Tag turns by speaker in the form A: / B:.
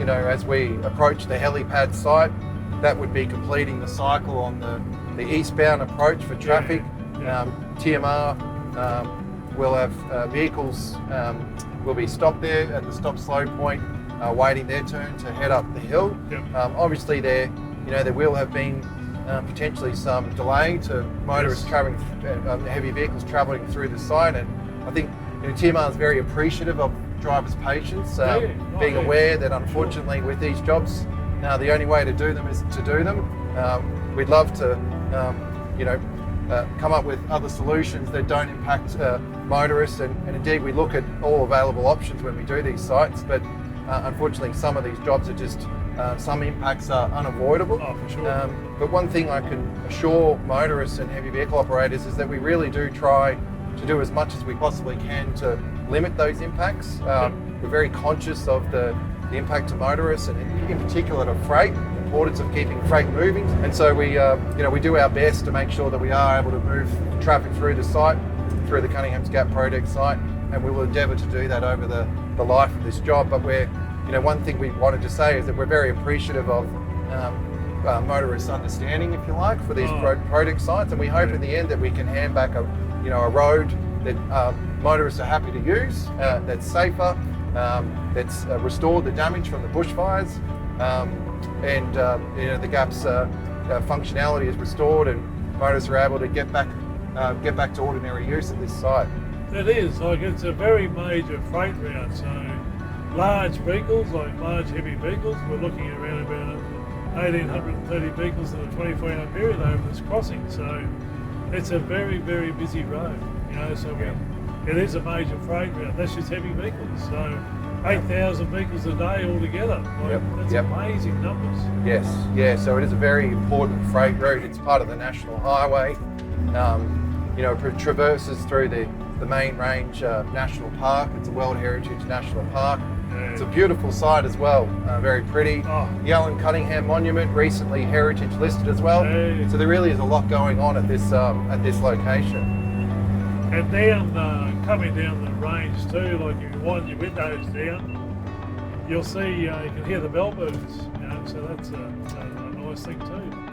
A: as we approach the helipad site, that would be completing the cycle on the eastbound approach for traffic. TMR will have vehicles will be stopped there at the stop slow point, waiting their turn to head up the hill. Obviously there will have been potentially some delay to motorists travelling, heavy vehicles travelling through the site, and I think TMR is very appreciative of drivers' patience, being aware that unfortunately with these jobs, the only way to do them is to do them. We'd love to, come up with other solutions that don't impact motorists, and indeed we look at all available options when we do these sites, but unfortunately some of these jobs are just, some impacts are unavoidable.
B: For sure.
A: But one thing I can assure motorists and heavy vehicle operators is that we really do try to do as much as we possibly can to limit those impacts. We're very conscious of the impact to motorists, and in particular to freight, the importance of keeping freight moving. And so we do our best to make sure that we are able to move traffic through the site, through the Cunninghams Gap project site, and we will endeavour to do that over the life of this job. But one thing we wanted to say is that we're very appreciative of motorists' understanding, if you like, for these project sites, and we hope in the end that we can hand back a road that motorists are happy to use, that's safer, that's restored the damage from the bushfires, and the Gap's functionality is restored, and motorists are able to get back to ordinary use of this site.
B: It is, it's a very major freight route, so large vehicles, like large heavy vehicles, we're looking at around about 1,830 vehicles in a 24-hour period over this crossing, so it's a very, very busy road, it is a major freight route. That's just heavy vehicles, so 8,000 vehicles a day altogether. That's amazing numbers.
A: Yes, so it is a very important freight route. It's part of the National Highway. It traverses through the Main Range National Park. It's a World Heritage National Park. It's a beautiful site as well, very pretty. The Alan Cunningham Monument, recently heritage listed as well. So there really is a lot going on at this location.
B: And coming down the range too, like if you wind your windows down, you'll see, you can hear the bellbirds, so that's a nice thing too.